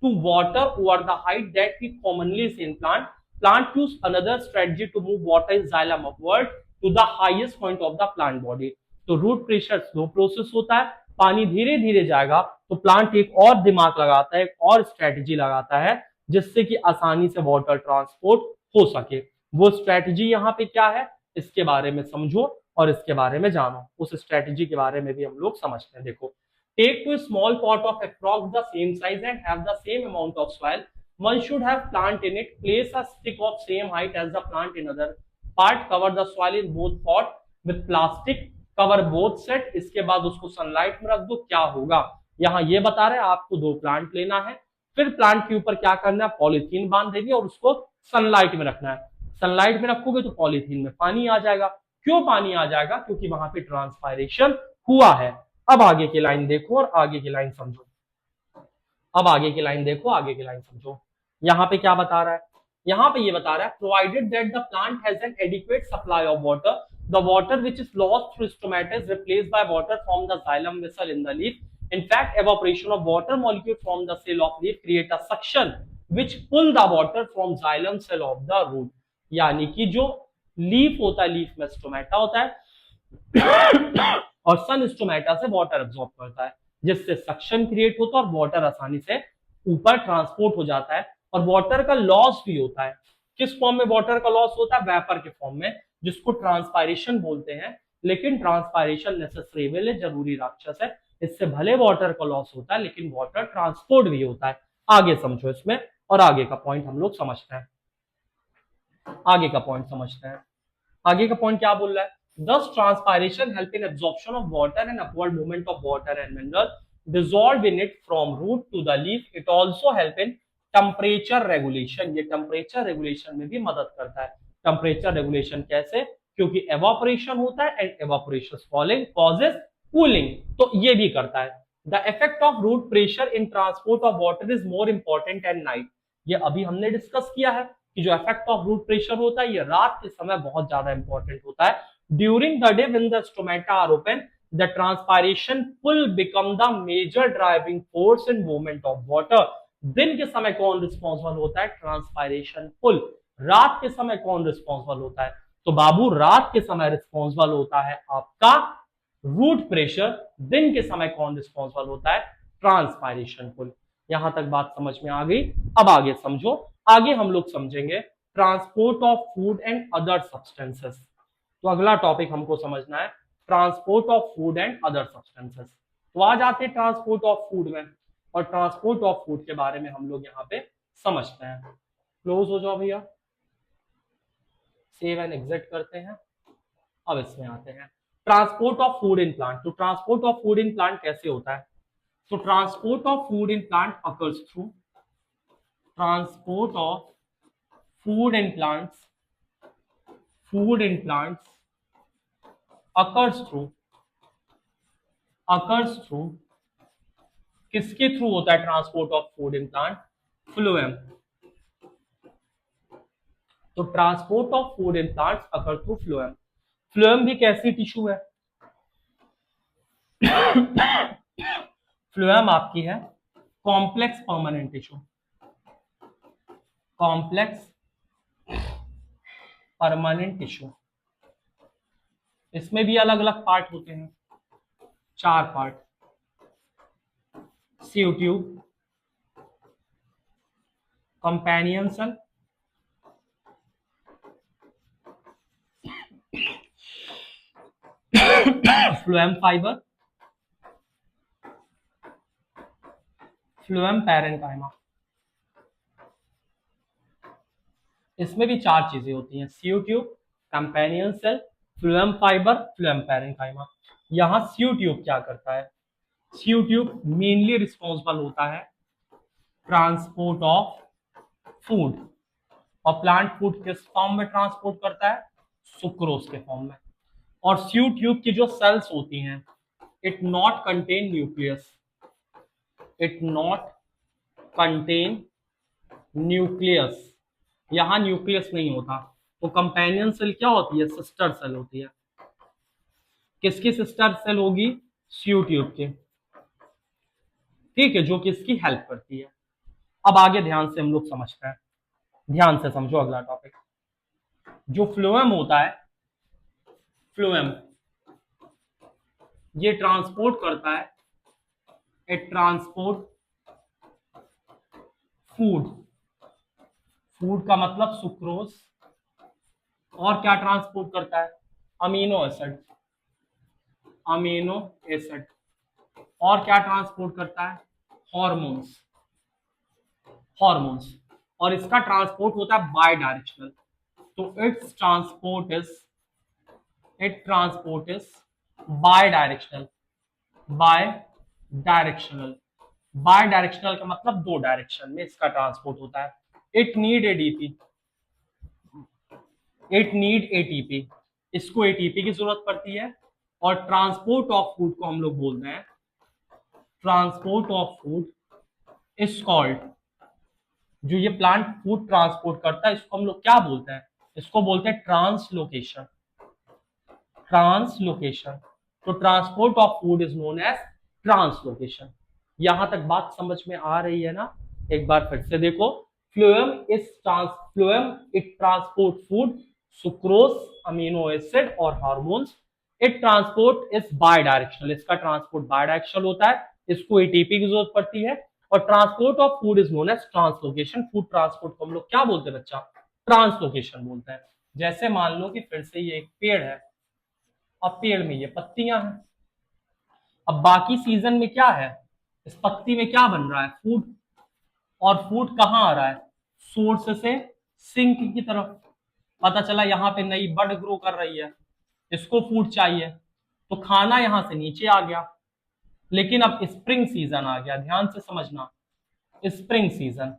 to water over the height that we commonly see in plant. Plant use another strategy to move water in xylem upward to the highest point of the plant body. तो root pressure slow process होता है, पानी धीरे धीरे जाएगा, तो plant एक और दिमाग लगाता है, एक और स्ट्रेटजी लगाता है, जिससे कि आसानी से वाटर ट्रांसपोर्ट हो सके। वो स्ट्रेटजी यहाँ पे क्या है, इसके बारे में समझो और इसके बारे में जानो। उस स्ट्रेटजी के बारे में भी हम लोग समझते हैं। देखो, take two small pot of approx the same size and have the same amount of soil, one should have plant in it, place a stick of same height as the plant in other part, cover the soil in both pot with plastic, cover both set. इसके बाद उसको sunlight में रख दो। क्या होगा, यहाँ ये बता रहे हैं आपको दो प्लांट लेना है, फिर प्लांट के ऊपर क्या करना है, पॉलीथीन बांध देंगे और उसको सनलाइट में रखना है। सनलाइट में रखोगे तो पॉलीथीन में पानी आ जाएगा। क्यों पानी आ जाएगा, क्योंकि वहां पे ट्रांसपायरेशन हुआ है। अब आगे की लाइन देखो और आगे की लाइन समझो। अब आगे की लाइन देखो, आगे की लाइन समझो। यहाँ पे क्या बता रहा है, यहाँ पे ये बता रहा है, provided that the plant has an adequate supply of water, the water which is lost through stomata is replaced by water from the xylem vessel in the leaf. In fact, evaporation of water molecule from the cell of leaf create a suction which pull the water from xylem cell of the root। यानी कि जो leaf होता है, leaf में stomata होता है और सन stomata से वाटर एब्जॉर्ब करता है, जिससे सक्शन क्रिएट होता है और वाटर आसानी से ऊपर ट्रांसपोर्ट हो जाता है। और वाटर का लॉस भी होता है। किस फॉर्म में वाटर का लॉस होता है, वेपर के फॉर्म में, जिसको ट्रांसपायरेशन बोलते हैं। लेकिन ट्रांसपायरेशन नेसेसरी है, जरूरी राक्षस है। इससे भले वाटर का लॉस होता है, लेकिन वाटर ट्रांसपोर्ट भी होता है। आगे समझो इसमें, और आगे का पॉइंट हम लोग समझते हैं। आगे का पॉइंट समझते हैं। आगे का पॉइंट क्या बोल रहा है, thus transpiration help in absorption of water and upward movement of water and mineral dissolved in it from root to the leaf. It also help in temperature regulation। ये टेम्परेचर रेगुलेशन में भी मदद करता है। टेम्परेचर रेगुलेशन कैसे, क्योंकि evaporation होता है and evaporation falling causes cooling, तो ये भी करता है। The effect of root pressure in transport of water is more important at night. ये अभी हमने डिस्कस किया है कि जो इफेक्ट ऑफ रूट प्रेशर होता है ये रात के समय बहुत ज्यादा इंपॉर्टेंट होता है। During the day when the stomata are open the transpiration pull become the major driving force in movement of water. दिन के समय कौन रिस्पॉन्सिबल होता है? Transpiration pull. रात के समय कौन रिस्पॉन्सिबल होता है? तो बाबू रात के समय रिस्पॉन्सिबल होता है आपका रूट प्रेशर, दिन के समय कौन रिस्पॉन्सिबल होता है? ट्रांसपायरेशन पुल। यहां तक बात समझ में आ गई। अब आगे समझो, आगे हम लोग समझेंगे transport of food and other substances. तो अगला टॉपिक हमको समझना है transport of food and other substances. तो आ जाते हैं ट्रांसपोर्ट ऑफ फूड में, और ट्रांसपोर्ट ऑफ फूड के बारे में हम लोग यहाँ पे समझते हैं। क्लोज हो जाओ भैया, सेव एंड एग्जिट करते हैं। अब इसमें आते हैं transport of food in plant. तो transport of food in plant कैसे होता है? So transport of food in plant occurs through transport of food in plants. Food in plants occurs through किसके थ्रू होता है transport of food in plant? Phloem. तो transport of food in plants occur through phloem. Phloem भी कैसी tissue है? Phloem आपकी है complex permanent tissue. Complex permanent tissue, इसमें भी अलग अलग पार्ट होते हैं, 4 part. Sieve tube, companion cell, phloem fibre, phloem parenchyma. इसमें भी 4 चीजें होती हैं, sieve tube, companion cell, phloem fibre, phloem parenchyma. यहां सीव ट्यूब क्या करता है? सीव ट्यूब मेनली रिस्पॉन्सिबल होता है ट्रांसपोर्ट ऑफ फूड, और प्लांट फूड किस फॉर्म में ट्रांसपोर्ट करता है? सुक्रोज के फॉर्म में। और सीव ट्यूब की जो सेल्स होती हैं, it not contain nucleus, it not contain nucleus. यहां न्यूक्लियस नहीं होता। तो कंपेनियन सेल क्या होती है? सिस्टर सेल होती है। किसकी सिस्टर सेल होगी? सीव ट्यूब की, ठीक है, जो कि इसकी हेल्प करती है। अब आगे ध्यान से हम लोग समझते हैं, ध्यान से समझो अगला टॉपिक। जो फ्लोएम होता है, फ्लोएम ये ट्रांसपोर्ट करता है, इट ट्रांसपोर्ट फूड। फूड का मतलब सुक्रोज, और क्या ट्रांसपोर्ट करता है? Amino acid, amino acid. और क्या ट्रांसपोर्ट करता है? Hormones, hormones. और इसका ट्रांसपोर्ट होता है बाय डायरेक्शनल। तो it transport is bidirectional, bidirectional. Bidirectional का मतलब 2 डायरेक्शन में इसका ट्रांसपोर्ट होता है। It need ADP, it need ATP, इसको एटीपी की जरूरत पड़ती है। और ट्रांसपोर्ट ऑफ फूड को हम लोग बोलते हैं, transport of food is called, जो ये प्लांट फूड ट्रांसपोर्ट करता है इसको हम लोग क्या बोलते हैं? इसको बोलते हैं ट्रांसलोकेशन, ट्रांसलोकेशन। तो transport of food is known as translocation. यहां तक बात समझ में आ रही है ना? एक बार फिर से देखो, phloem it transport food, sucrose, amino acid और hormones. It transport is bidirectional, इसका ट्रांसपोर्ट बाय डायरेक्शनल होता है, इसको एटीपी की जरूरत पड़ती है। और transport of food is known as translocation. Food transport को हम लोग क्या बोलते हैं बच्चा? ट्रांसलोकेशन बोलते हैं। जैसे मान लो कि फिर से ये एक पेड़ है, अब पेड़ में ये पत्तियां हैं, अब बाकी सीजन में क्या है? इस पत्ती में क्या बन रहा है? फूड। और फूड कहाँ आ रहा है? सोर्स से सिंक की तरफ। पता चला यहाँ पे नई बड ग्रो कर रही है, इसको फूड चाहिए, तो खाना यहां से नीचे आ गया। लेकिन अब स्प्रिंग सीजन आ गया, ध्यान से समझना, स्प्रिंग सीजन।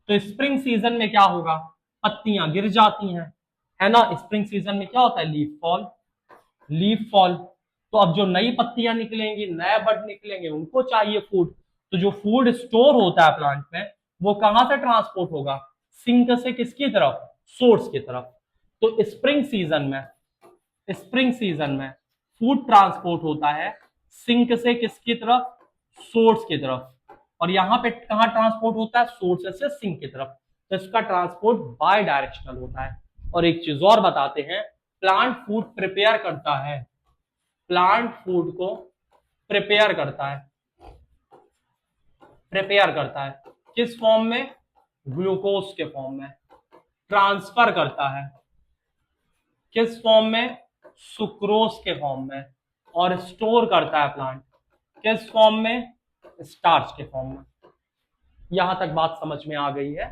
तो स्प्रिंग सीजन में क्या होगा? पत्तियां गिर जाती हैं, है ना? स्प्रिंग सीजन में क्या होता है? Leaf fall, leaf fall. तो अब जो नई पत्तियां निकलेंगी, नए बड निकलेंगे, उनको चाहिए फूड। तो जो फूड स्टोर होता है प्लांट में, वो कहां से ट्रांसपोर्ट होगा, सिंक से किसकी तरफ, सोर्स की तरफ। तो स्प्रिंग सीजन में फूड ट्रांसपोर्ट होता है सिंक से किसकी तरफ, सोर्स की तरफ। और यहाँ पे कहाँ ट्रांसपोर्ट होता है, सोर्स से सिंक की तरफ। तो इसका ट्रांसपोर्ट बाय डायरेक्शनल होता है। और एक चीज और बताते हैं, प्लांट फूड प्रिपेयर करता है, प्लांट फूड को प्रिपेयर करता है, किस फॉर्म में, ग्लूकोज के फॉर्म में। ट्रांसफर करता है किस फॉर्म में, सुक्रोज के फॉर्म में। और स्टोर करता है प्लांट किस फॉर्म में, स्टार्च के फॉर्म में। यहां तक बात समझ में आ गई है।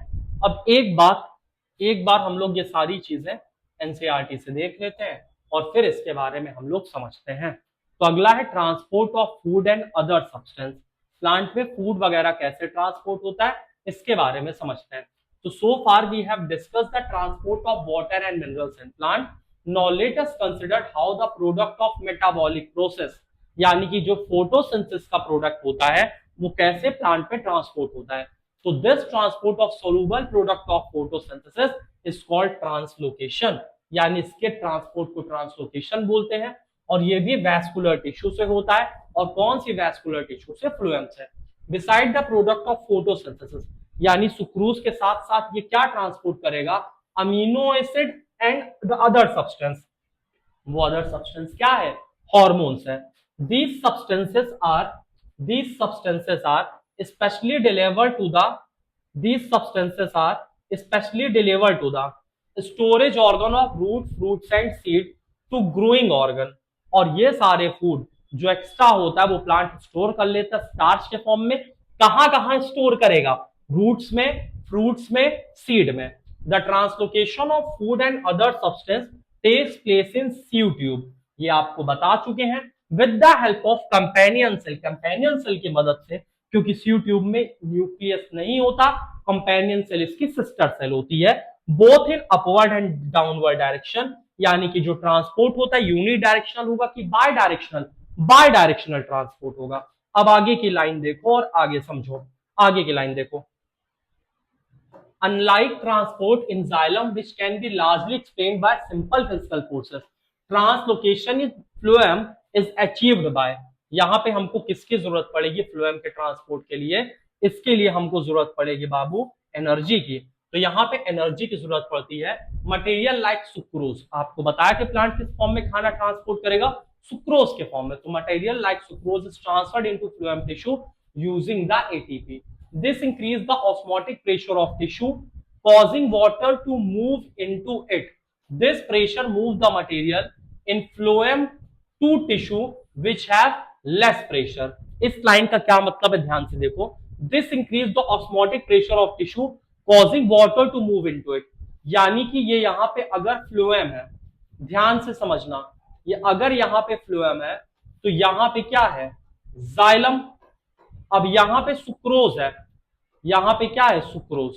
अब एक बार हम लोग ये सारी चीजें एनसीईआरटी से देख लेते हैं और फिर इसके बारे में हम लोग समझते हैं। तो अगला है transport of food and other substance. Plant में फूड वगैरह कैसे ट्रांसपोर्ट होता है इसके बारे में समझते हैं। तो so far we have discussed the transport of water and minerals in plant. Now let us consider how the product of metabolic process, यानी कि जो फोटोसिंथेसिस का प्रोडक्ट होता है वो कैसे प्लांट में ट्रांसपोर्ट होता है। तो this transport of soluble product of photosynthesis is called translocation, यानी इसके ट्रांसपोर्ट को ट्रांसलोकेशन बोलते हैं। और ये भी वैस्कुलर टिश्यू से होता है। और कौन सी वैस्कुलर टिश्यू से, फ्लोएम से। Beside the product of photosynthesis, यानी सुक्रोज के साथ साथ ये क्या ट्रांसपोर्ट करेगा, amino acid and the other substance. वो अदर सब्सटेंस क्या है, हॉर्मोन्स है। these substances are especially delivered to the storage organ of root, fruits and seed to growing organ। और ये सारे फूड जो एक्स्ट्रा होता है वो प्लांट स्टोर कर लेता है स्टार्च के फॉर्म में। कहां कहां स्टोर करेगा, रूट्स में, फ्रूट्स में, सीड में। The translocation of food and other substance takes place in sieve tube, ये आपको बता चुके हैं। With the help of companion cell की मदद से, क्योंकि सीव ट्यूब में न्यूक्लियस नहीं होता, कंपेनियन सेल इसकी सिस्टर सेल होती है। Both in upward and downward direction, यानी कि जो ट्रांसपोर्ट होता है यूनि डायरेक्शनल होगा कि बाय डायरेक्शनल ट्रांसपोर्ट होगा। अब आगे की लाइन देखो और आगे समझो। आगे की लाइन देखो, unlike transport in xylem which can be largely explained by simple physical forces, translocation in phloem is achieved by। यहां पे हमको किसकी जरूरत पड़ेगी फ्लोएम के ट्रांसपोर्ट के लिए, इसके लिए हमको जरूरत पड़ेगी बाबू एनर्जी की। तो यहाँ पे एनर्जी की जरूरत पड़ती है मटेरियल लाइक सुक्रोज। आपको बताया कि प्लांट किस फॉर्म में खाना ट्रांसपोर्ट करेगा, सुक्रोज के फॉर्म में। तो material like sucrose is transferred into phloem tissue using the ATP. This increase the osmotic pressure of tissue, causing water to move into it. This pressure moves the material in phloem to tissue which have less pressure। इस line का क्या मतलब है ध्यान से देखो। This increase the osmotic pressure of tissue, causing water to move into it। यानी कि ये यहाँ पे अगर फ्लोएम है, ध्यान से समझना, ये अगर यहाँ पे फ्लोएम है तो यहाँ पे क्या है, जाइलम। अब यहाँ पे सुक्रोज है, यहाँ पे क्या है, सुक्रोज।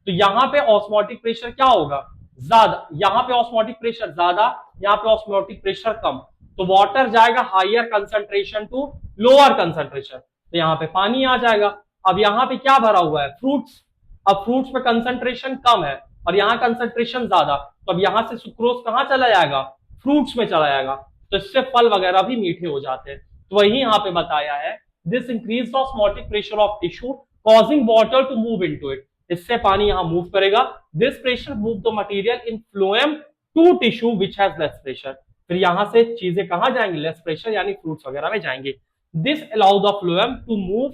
तो यहाँ पे ऑस्मोटिक प्रेशर क्या होगा, ज्यादा। यहाँ पे ऑस्मोटिक प्रेशर ज्यादा, यहाँ पे ऑस्मोटिक प्रेशर कम। तो वाटर जाएगा higher concentration to lower concentration, तो यहाँ पे पानी आ जाएगा। अब यहाँ पे क्या भरा हुआ है, फ्रूट्स। अब फ्रूट्स पे कंसंट्रेशन कम है और यहाँ कंसंट्रेशन ज्यादा, तो अब यहाँ से सुक्रोज कहाँ चला जाएगा, फ्रूट्स में चला जाएगा। तो इससे फल वगैरह भी मीठे हो जाते हैं। तो वही यहाँ पे बताया है, this increase osmotic pressure of tissue causing water to move into it। इससे पानी यहां मूव करेगा। This pressure move the material in phloem to tissue which has less pressure। फिर यहां से चीजें कहां जाएंगी, लेस प्रेशर यानी फ्रूट्स वगैरह में जाएंगे। This allow the phloem to move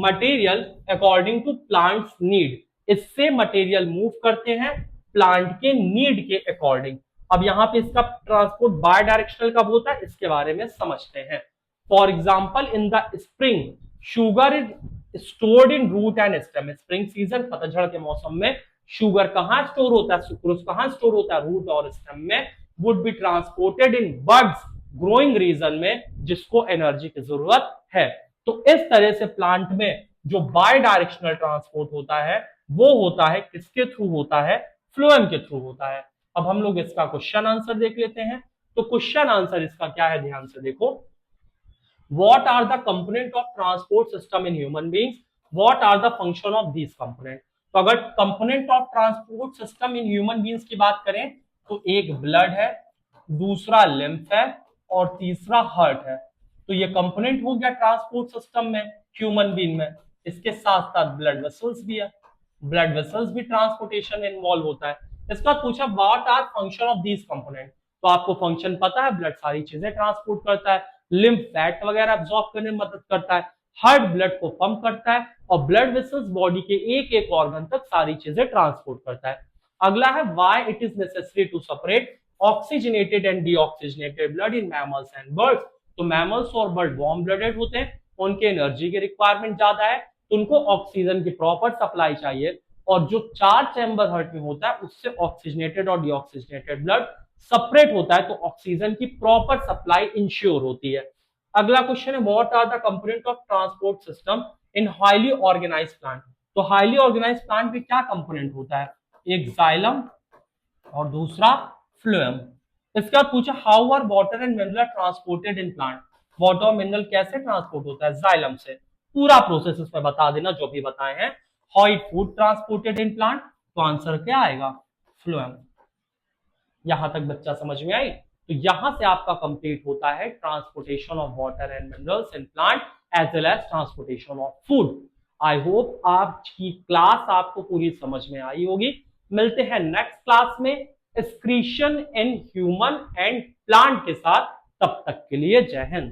material according to plant's need। इससे मटेरियल मूव करते हैं प्लांट के नीड के अकॉर्डिंग। अब यहाँ पे इसका ट्रांसपोर्ट बाय डायरेक्शनल कब होता है इसके बारे में समझते हैं। For example in the spring sugar is stored in root and stem. Spring season, पतझड़ के मौसम में शुगर कहां स्टोर होता है, सुक्रोज कहां स्टोर होता है, रूट और स्टेम में। Would be transported in buds growing region में, जिसको एनर्जी की जरूरत है। तो इस तरह से प्लांट में जो बाय डायरेक्शनल ट्रांसपोर्ट होता है वो होता है किसके थ्रू होता है, फ्लोएम के थ्रू होता है। अब हम लोग इसका क्वेश्चन आंसर देख लेते हैं। तो क्वेश्चन आंसर इसका क्या है, ध्यान से देखो। What are the component of transport system in human beings? What are the function of these component? तो अगर component of transport system in human beings की बात करें तो एक ब्लड है, दूसरा लिम्फ है और तीसरा हार्ट है। तो ये कंपोनेंट हो गया ट्रांसपोर्ट सिस्टम में ह्यूमन बीइंग में। इसके साथ साथ ब्लड वेसल्स भी है, ब्लड वेसल्स भी ट्रांसपोर्टेशन इन्वॉल्व होता है। इसका पूछा what are function of these component, तो आपको फंक्शन पता है, ब्लड सारी चीजें ट्रांसपोर्ट करता है, लिम्फ फैट वगैरह एब्जॉर्ब करने में मदद करता है, हार्ट ब्लड को पंप करता है और ब्लड वेसल्स बॉडी के एक एक ऑर्गन तक सारी चीजें ट्रांसपोर्ट करता है। अगला है why it is necessary to separate oxygenated and deoxygenated blood in mammals and birds. तो मैमल्स और बर्ड वार्म ब्लडेड होते हैं, उनके एनर्जी की रिक्वायरमेंट ज्यादा है, तो उनको ऑक्सीजन की प्रॉपर सप्लाई चाहिए। और जो 4 चैम्बर हार्ट में होता है उससे ऑक्सीजनेटेड और डीऑक्सीजनेटेड ब्लड सेपरेट होता है, तो ऑक्सीजन की प्रॉपर सप्लाई इंश्योर होती है। अगला क्वेश्चन है what are the component of transport system in highly organised plant. तो हाईली ऑर्गेनाइज्ड प्लांट में क्या कंपोनेंट होता है, एक जाइलम और दूसरा फ्लोएम। इसका पूछा how are water and mineral transported in plant, water और मिनरल कैसे ट्रांसपोर्ट होता है, जाइलम से। पूरा प्रोसेस इसमें बता देना जो भी बताए हैं। How it food transported in plant, तो आंसर क्या आएगा, फ्लोएम। यहां तक बच्चा समझ में आई। तो यहां से आपका कंप्लीट होता है transportation of water and minerals in plant as well as transportation of food. I hope आपकी क्लास आपको पूरी समझ में आई होगी। मिलते हैं नेक्स्ट क्लास में excretion in human and plant के साथ, तब तक के लिए जय हिंद।